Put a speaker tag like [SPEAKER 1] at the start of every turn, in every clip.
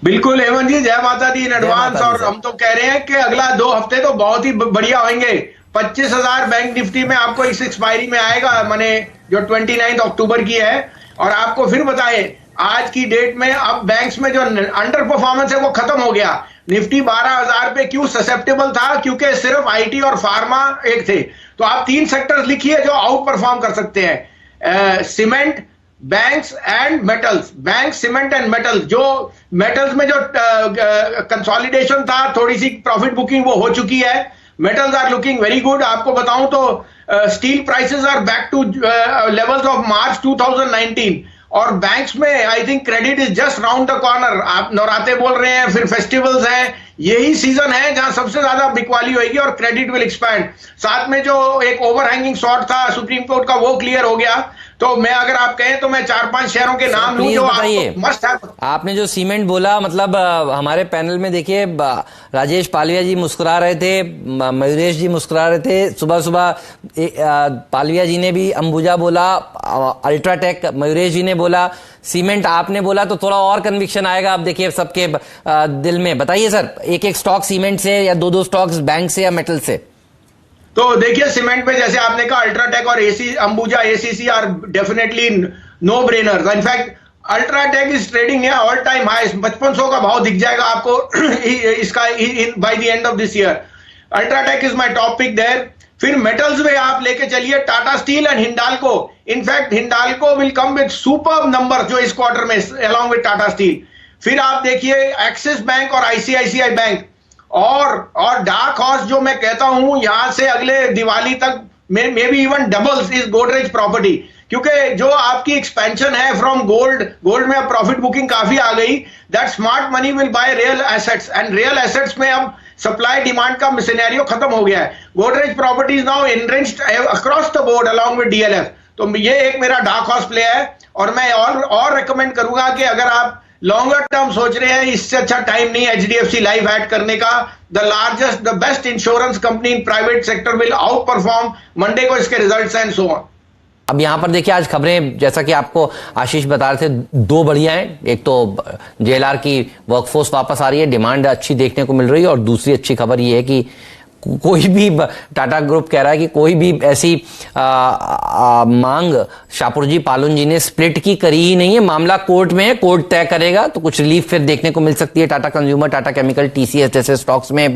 [SPEAKER 1] बिल्कुल हेमंत जी, जय माता दी इन
[SPEAKER 2] जय
[SPEAKER 1] एडवांस।
[SPEAKER 2] माता दी
[SPEAKER 1] और
[SPEAKER 2] सर।
[SPEAKER 1] हम तो कह रहे हैं कि अगला 2 हफ्ते तो बहुत ही बढ़िया होंगे। 25,000 बैंक निफ्टी में आपको इस एक्सपायरी में आएगा, माने जो 29 अक्टूबर की है। और आपको फिर बताएं, आज की डेट में अब बैंक्स में जो अंडर परफॉर्मेंस है वो खत्म हो गया। निफ्टी 12,000 पे क्यों ससेप्टेबल था? क्योंकि सिर्फ आईटी और फार्मा एक थे। तो आप 3 सेक्टर्स लिखिए जो आउट परफॉर्म कर सकते हैं: cement, banks and metals. Bank, cement and metals. जो मेटल्स में जो कंसोलिडेशन था, थोड़ी सी प्रॉफिट बुकिंग वो हो चुकी है। Metals are looking very good. आपको बताऊं तो steel prices are back to levels of March 2019। और बैंक्स में I think credit is just round the corner. आप नवरात्रे बोल रहे हैं, फिर फेस्टिवल्स हैं, यही सीजन है जहां सबसे ज्यादा बिकवाली होगी और क्रेडिट विल एक्सपैंड। साथ में जो एक ओवरहैंगिंग शॉर्ट था सुप्रीम कोर्ट का, वो क्लियर हो गया। तो मैं, अगर आप कहें तो मैं 4-5 शेयरों के नाम लूं
[SPEAKER 2] प्लीज
[SPEAKER 1] जो
[SPEAKER 2] बताइए,
[SPEAKER 1] आपको मस्ट है।
[SPEAKER 2] आपने जो सीमेंट बोला, मतलब हमारे पैनल में देखिए राजेश पालिया जी मुस्कुरा रहे थे, मयूरेश जी मुस्कुरा रहे थे। सुबह सुबह पालिया जी ने भी अंबुजा बोला, अल्ट्राटेक मयूरेश जी ने बोला, सीमेंट आपने बोला, तो थोड़ा और कन्विक्शन आएगा। अब देखिए सबके दिल में। बताइए सर, एक एक स्टॉक सीमेंट से या दो स्टॉक्स बैंक से या मेटल से?
[SPEAKER 1] तो देखिए, सीमेंट पे जैसे आपने कहा, अल्ट्राटेक और AC Ambuja ACC are definitely no brainers. In fact UltraTech is trading है ऑल टाइम हाई। 5500 का भाव दिख जाएगा आपको इसका by the end of this year. UltraTech is my top pick there. फिर मेटल्स में आप लेके चलिए Tata steel and Hindalco. In fact Hindalco will come with superb number जो इस क्वार्टर में, अलोंग विद टाटा स्टील। फिर आप देखिए एक्सिस बैंक और आईसीआईसीआई बैंक और डार्क हॉर्स, जो मैं कहता हूं यहां से अगले दिवाली तक may be even doubles is Godrej property. क्योंकि जो आपकी एक्सपेंशन है फ्रॉम गोल्ड में अब प्रॉफिट बुकिंग काफी आ गई। That smart money will by real assets, and real assets में अब सप्लाई डिमांड का सिनेरियो खत्म हो गया है। Godrej properties now enriched across the board along with DLF. तो ये एक मेरा डार्क हॉर्स प्ले है। और मैं और रिकमेंड करूंगा कि अगर आप लॉन्गर टर्म सोच रहे हैं, इससे अच्छा टाइम नहीं एचडीएफसी लाइफ ऐड करने का। The largest, the best insurance company in private sector will out perform. Monday को इसके रिजल्ट्स एंड सो ऑन।
[SPEAKER 2] अब यहां पर देखिए, आज खबरें जैसा कि आपको आशीष बता रहे थे, दो बढ़िया हैं। एक तो जेएलआर की वर्कफोर्स वापस आ रही है, डिमांड अच्छी देखने को मिल रही है। और दूसरी अच्छी खबर यह है कि कोई भी, टाटा ग्रुप कह रहा है कि कोई भी ऐसी मांग शाहपुरजी पालुन जी ने स्प्लिट की करी ही नहीं है। मामला कोर्ट में है, कोर्ट तय करेगा, तो कुछ रिलीफ फिर देखने को मिल सकती है Tata consumer, Tata chemical, TCS जैसे स्टॉक्स में।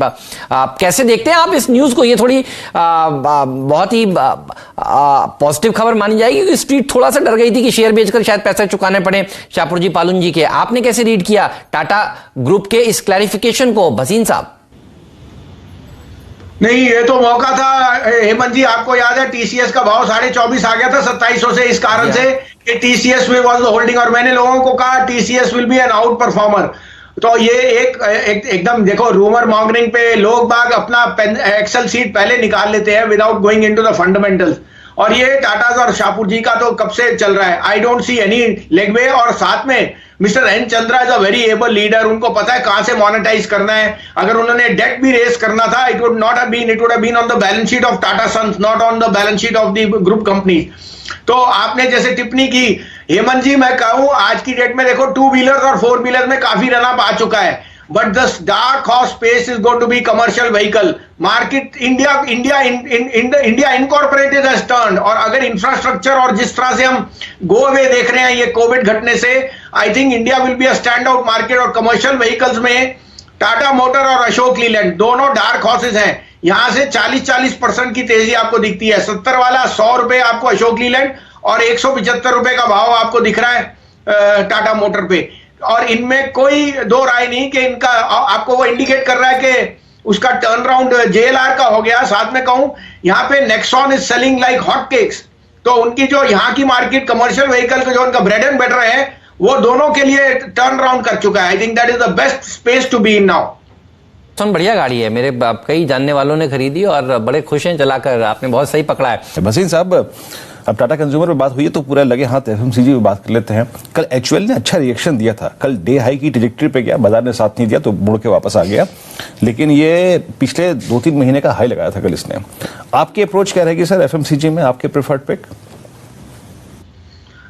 [SPEAKER 2] कैसे देखते हैं आप इस न्यूज को? ये थोड़ी बहुत ही पॉजिटिव खबर मानी जाएगी, क्योंकि स्ट्रीट थोड़ा सा डर गई थी कि शेयर बेचकर शायद पैसे चुकाने पड़े शाहपुरजी पालुन जी के। आपने कैसे रीड किया टाटा ग्रुप के इस क्लैरिफिकेशन को, भसीन साहब?
[SPEAKER 1] नहीं, ये तो मौका था हेमंत जी। आपको याद है टीसीएस का भाव 24.5 आ गया था 2700 से, इस कारण से कि टीसीएस में वाज द होल्डिंग। और मैंने लोगों को कहा TCS will be an outperformer. तो ये एकदम देखो, रूमर मॉन्गरिंग पे लोग बाग अपना एक्सेल सीट पहले निकाल लेते हैं without going into the fundamentals. और ये टाटा और शाहपुर जी का तो कब से चल रहा है। I don't see any leeway. और साथ में mister N Chandra is a very able leader. उनको पता है कहां से मोनेटाइज करना है। अगर उन्होंने डेट भी रेस करना था, it would have been on the balance sheet of Tata Sons, not on the balance sheet of the group company. तो आपने जैसे टिप्पणी की हेमंत जी, मैं कहूं आज की डेट में देखो, 2 व्हीलर और 4 व्हीलर में काफी रन अप आ चुका है। But the dark horse space is going to be commercial vehicle market. India incorporated has turned। और अगर इंफ्रास्ट्रक्चर और जिस तरह से हम गो अवे देख रहे हैं ये कोविड घटने से, I think India will be a stand out market. और कमर्शियल व्हीकल्स में टाटा मोटर और अशोक लीलैंड दोनों डार्क हॉर्सेस हैं। यहां से 40% की तेजी आपको दिखती है। 70 वाला 100 रुपए आपको अशोक लीलैंड, और 175 रुपए का भाव आपको दिख रहा है टाटा मोटर पे। और इनमें कोई दो राय नहीं कि इनका, आपको वो इंडिकेट कर रहा है कि उसका टर्न राउंड जेएलआर का हो गया। साथ में कहूं, यहां पे Nexon is selling like hot cakes. तो उनकी जो यहां की मार्केट कमर्शियल व्हीकल का जो उनका ब्रेड एंड बटर है, वो दोनों के लिए टर्न राउंड कर चुका है। I think that is the best space to be in now.
[SPEAKER 2] बढ़िया गाड़ी है, मेरे कई जानने वालों ने खरीदी और बड़े खुश हैं चलाकर। आपने बहुत सही पकड़ा है।
[SPEAKER 3] भसीन साहब, अब टाटा कंज्यूमर पे बात हुई है तो पूरा लगे हाथ एफएमसीजी पे बात कर लेते हैं। कल एचयूएल ने अच्छा रिएक्शन दिया था, कल डे हाई की ट्रैजेक्टरी पे गया, बाजार ने साथ नहीं दिया तो मुड़ के वापस आ गया। लेकिन ये पिछले 2-3 महीने का हाई लगाया था कल इसने। आपकी अप्रोच क्या रहेगी सर एफएमसीजी में, आपके प्रेफर्ड पिक?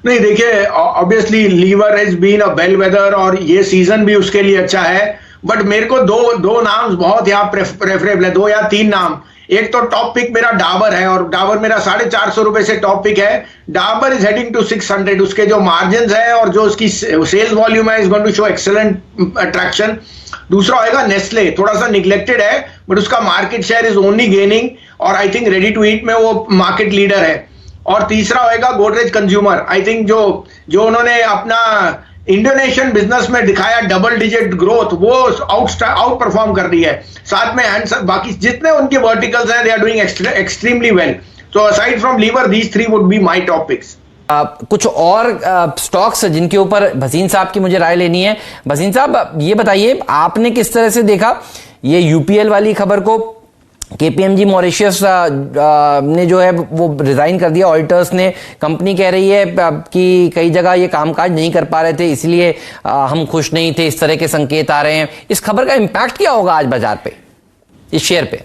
[SPEAKER 1] नहीं देखिए, obviously Lever has been a bellwether और ये सीजन भी उसके लिए अच्छा है, बट मेरे को दो नाम बहुत यहाँ प्रेफरेबल है, 2 या 3 नाम। एक तो टॉप पिक मेरा डाबर है और डाबर मेरा 450 रुपए से टॉप पिक है। डाबर इज हेडिंग टू 600, उसके जो मार्जिन है और जो उसकी सेल्स वॉल्यूम है is going to show excellent attraction. दूसरा होगा नेस्ले, थोड़ा सा निग्लेक्टेड है बट उसका market share is only gaining और I think ready to eat में वो मार्केट लीडर है। और तीसरा होगा गोदरेज कंज्यूमर। आई थिंक जो उन्होंने अपना इंडोनेशियन बिजनेस में दिखाया डबल डिजिट ग्रोथ, वो आउट परफॉर्म कर रही है। साथ में बाकी जितने उनके वर्टिकल्स हैं they are doing extremely well. So aside from Lever these 3 would be my top picks.
[SPEAKER 2] कुछ और स्टॉक्स जिनके ऊपर भसीन साहब की मुझे राय लेनी है। भसीन साहब ये बताइए, आपने किस तरह से देखा ये यूपीएल वाली खबर को? केपीएमजी मॉरिशस ने जो है वो रिजाइन कर दिया, ऑडिटर्स ने। कंपनी कह रही है कि कई जगह ये कामकाज नहीं कर पा रहे थे इसलिए हम खुश नहीं थे, इस तरह के संकेत आ रहे हैं। इस खबर का इंपैक्ट क्या होगा आज बाजार पे, इस शेयर पे?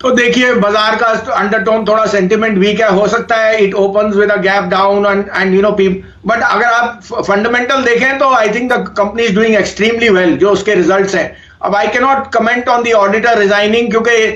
[SPEAKER 1] तो देखिए, बाजार का अंडरटोन थोड़ा सेंटिमेंट वीक है, हो सकता है it opens with a gap down and you know but अगर आप फंडामेंटल देखें तो I think the company is doing extremely well, जो उसके रिजल्ट्स हैं। अब I can not comment on the auditor resigning, क्योंकि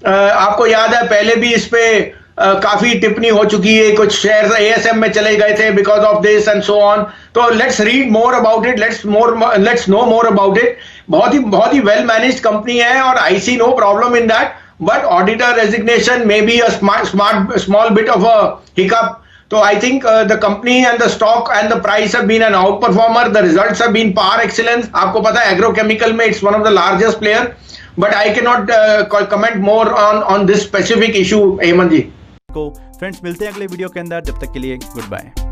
[SPEAKER 1] आपको याद है पहले भी इस पे काफी टिप्पणी हो चुकी है, कुछ शेयर्स एएसएम में चले गए थे because of this and so on. तो let's read more about it, let's know more about it. बहुत ही वेल मैनेज्ड कंपनी है और I see no problem in that, but auditor resignation may be a small bit of a hiccup. So I think the company and the stock and the price have been an outperformer. The results have been par excellence. आपको पता है agrochemical में it's one of the largest player, but I cannot comment more on this specific issue, Hemant जी।
[SPEAKER 4] को friends मिलते हैं अगले video के अंदर, जब तक के लिए गुड बाय।